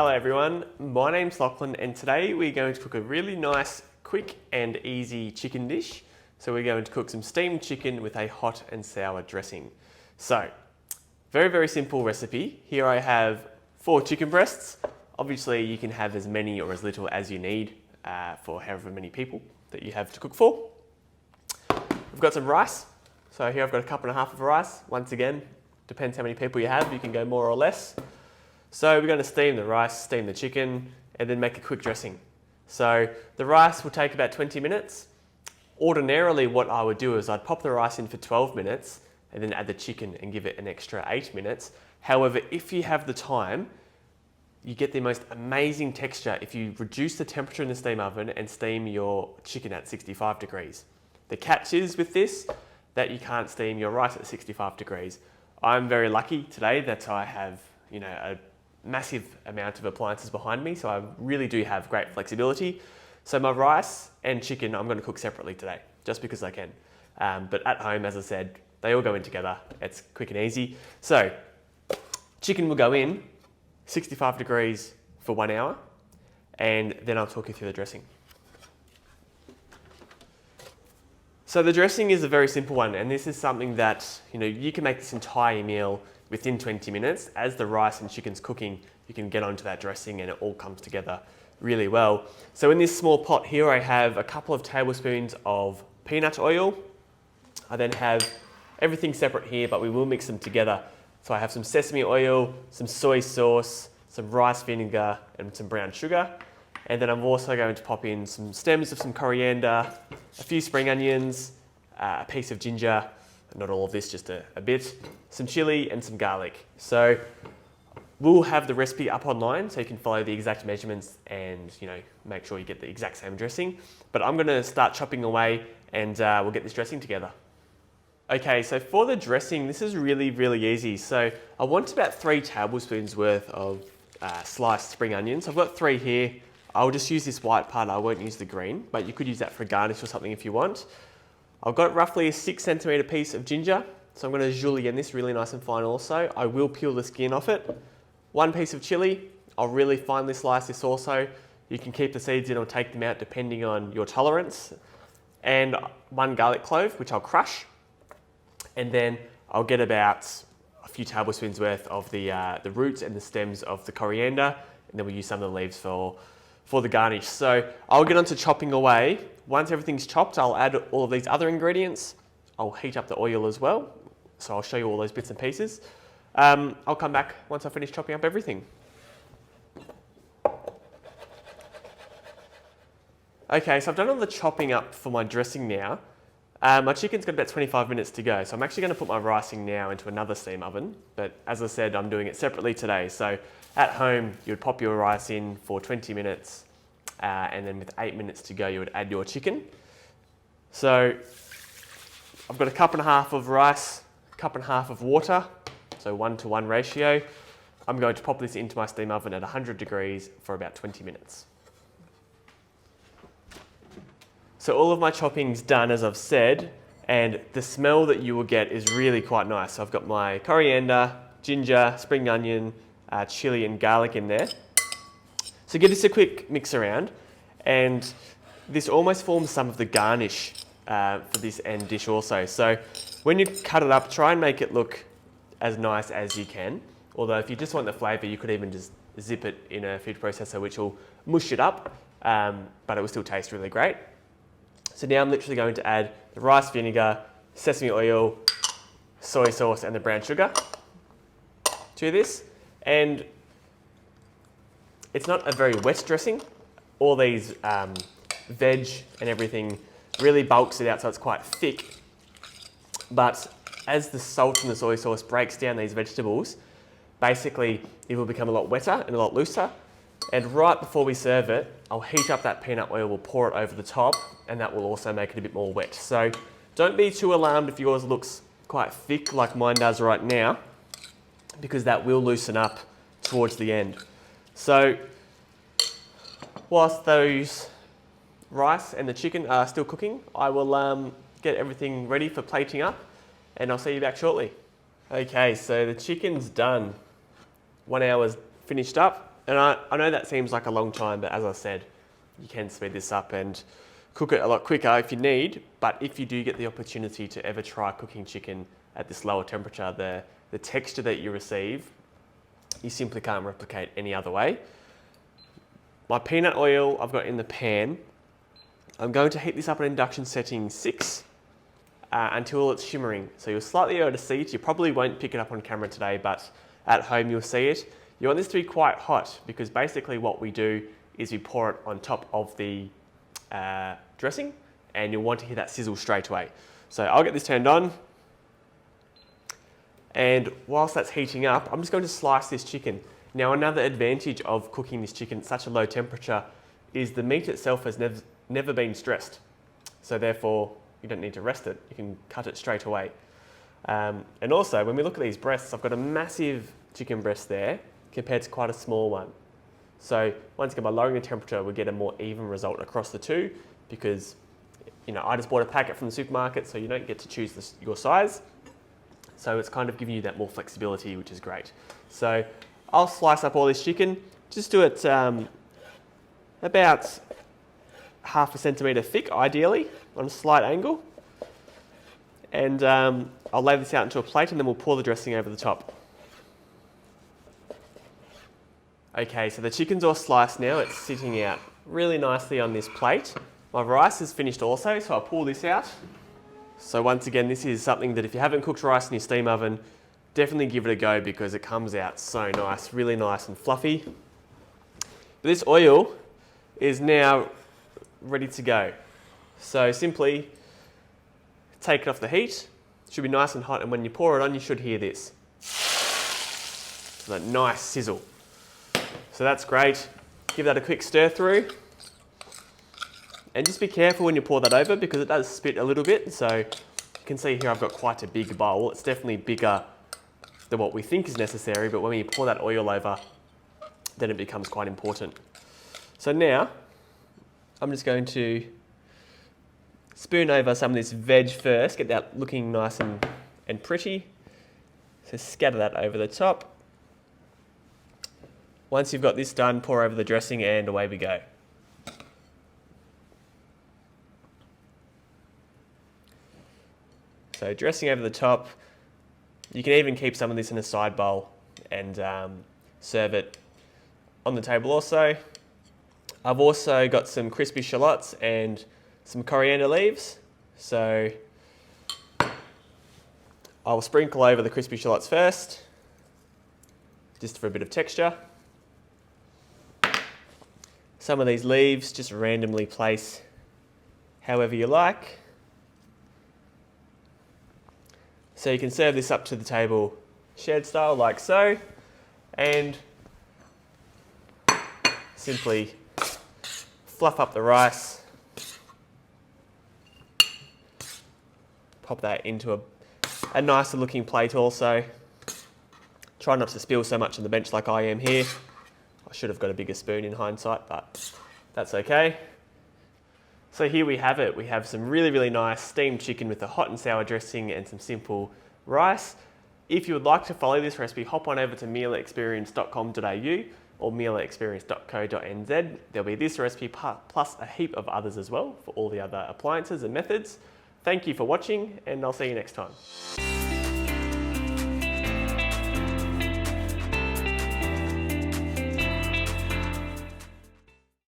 Hello everyone, my name's Lachlan and today we're going to cook a really nice, quick and easy chicken dish. So we're going to cook some steamed chicken with a hot and sour dressing. So, very simple recipe. Here I have 4 chicken breasts. Obviously you can have as many or as little as you need for however many people that you have to cook for. We've got some rice. So here I've got a cup and a half of rice. Once again, depends how many people you have, you can go more or less. So we're going to steam the rice, steam the chicken, and then make a quick dressing. So the rice will take about 20 minutes. Ordinarily what I would do is I'd pop the rice in for 12 minutes and then add the chicken and give it an extra 8 minutes. However, if you have the time, you get the most amazing texture if you reduce the temperature in the steam oven and steam your chicken at 65 degrees. The catch is with this, that you can't steam your rice at 65 degrees. I'm very lucky today that I have, a massive amount of appliances behind me, so I really do have great flexibility. So my rice and chicken I'm going to cook separately today, just because I can. But at home, as I said, they all go in together. It's quick and easy. So chicken will go in 65 degrees for 1 hour, and then I'll talk you through the dressing. So the dressing is a very simple one, and this is something that you can make this entire meal within 20 minutes. As the rice and chicken's cooking, you can get onto that dressing and it all comes together really well. So in this small pot here, I have a couple of tablespoons of peanut oil. I then have everything separate here, but we will mix them together. So I have some sesame oil, some soy sauce, some rice vinegar, and some brown sugar. And then I'm also going to pop in some stems of some coriander, a few spring onions, a piece of ginger, not all of this, just a bit, some chili and some garlic. So we'll have the recipe up online so you can follow the exact measurements and make sure you get the exact same dressing. But I'm going to start chopping away and we'll get this dressing together. Okay, so for the dressing, this is really easy. So I want about 3 tablespoons worth of sliced spring onions. I've got 3 here. I'll just use this white part, I won't use the green, but you could use that for a garnish or something if you want. I've got roughly a 6 centimetre piece of ginger, so I'm going to julienne this really nice and fine also. I will peel the skin off it. 1 piece of chili, I'll really finely slice this also. You can keep the seeds in or take them out depending on your tolerance. And 1 garlic clove, which I'll crush. And then I'll get about a few tablespoons worth of the roots and the stems of the coriander, and then we'll use some of the leaves for the garnish. So I'll get on to chopping away. Once everything's chopped, I'll add all of these other ingredients. I'll heat up the oil as well. So I'll show you all those bits and pieces. I'll come back once I finish chopping up everything. Okay, so I've done all the chopping up for my dressing now. My chicken's got about 25 minutes to go, so I'm actually going to put my rice in now into another steam oven. But as I said, I'm doing it separately today. So at home, you would pop your rice in for 20 minutes, and then with 8 minutes to go, you would add your chicken. So I've got a cup and a half of rice, a cup and a half of water, so 1:1 ratio. I'm going to pop this into my steam oven at 100 degrees for about 20 minutes. So all of my chopping's done, as I've said, and the smell that you will get is really quite nice. So I've got my coriander, ginger, spring onion, chili and garlic in there. So give this a quick mix around, and this almost forms some of the garnish for this end dish also. So when you cut it up, try and make it look as nice as you can. Although if you just want the flavour, you could even just zip it in a food processor, which will mush it up, but it will still taste really great. So now I'm literally going to add the rice vinegar, sesame oil, soy sauce and the brown sugar to this. And it's not a very wet dressing. All these veg and everything really bulks it out, so it's quite thick. But as the salt and the soy sauce breaks down these vegetables, basically it will become a lot wetter and a lot looser. And right before we serve it, I'll heat up that peanut oil, we'll pour it over the top, and that will also make it a bit more wet. So don't be too alarmed if yours looks quite thick like mine does right now, because that will loosen up towards the end. So whilst those rice and the chicken are still cooking, I will get everything ready for plating up, and I'll see you back shortly. Okay, so the chicken's done. 1 hour's finished up. And I know that seems like a long time, but as I said, you can speed this up and cook it a lot quicker if you need. But if you do get the opportunity to ever try cooking chicken at this lower temperature, the texture that you receive, you simply can't replicate any other way. My peanut oil I've got in the pan. I'm going to heat this up at induction setting 6 until it's shimmering. So you'll slightly be able to see it. You probably won't pick it up on camera today, but at home you'll see it. You want this to be quite hot because basically what we do is we pour it on top of the dressing, and you'll want to hear that sizzle straight away. So I'll get this turned on. And whilst that's heating up, I'm just going to slice this chicken. Now, another advantage of cooking this chicken at such a low temperature is the meat itself has never been stressed. So therefore, you don't need to rest it. You can cut it straight away. And also, when we look at these breasts, I've got a massive chicken breast there compared to quite a small one. So once again, by lowering the temperature, we get a more even result across the two because, I just bought a packet from the supermarket, so you don't get to choose your size. So it's kind of giving you that more flexibility, which is great. So I'll slice up all this chicken, just do it about half a centimetre thick, ideally, on a slight angle. And I'll lay this out into a plate and then we'll pour the dressing over the top. Okay, so the chicken's all sliced now. It's sitting out really nicely on this plate. My rice is finished also, so I'll pull this out. So once again, this is something that if you haven't cooked rice in your steam oven, definitely give it a go because it comes out so nice, really nice and fluffy. But this oil is now ready to go. So simply take it off the heat. It should be nice and hot, and when you pour it on, you should hear this. So that nice sizzle. So that's great. Give that a quick stir through. And just be careful when you pour that over because it does spit a little bit. So you can see here I've got quite a big bowl. It's definitely bigger than what we think is necessary, but when you pour that oil over, then it becomes quite important. So now I'm just going to spoon over some of this veg first, get that looking nice and pretty. So scatter that over the top. Once you've got this done, pour over the dressing and away we go. So dressing over the top. You can even keep some of this in a side bowl and serve it on the table also. I've also got some crispy shallots and some coriander leaves. So I'll sprinkle over the crispy shallots first, just for a bit of texture. Some of these leaves just randomly place however you like. So you can serve this up to the table shared style like so, and simply fluff up the rice, pop that into a nicer looking plate also. Try not to spill so much on the bench like I am here. I should have got a bigger spoon in hindsight, but that's okay. So here we have it. We have some really, really nice steamed chicken with a hot and sour dressing and some simple rice. If you would like to follow this recipe, hop on over to mieleexperience.com.au or mieleexperience.co.nz. There'll be this recipe plus a heap of others as well for all the other appliances and methods. Thank you for watching, and I'll see you next time.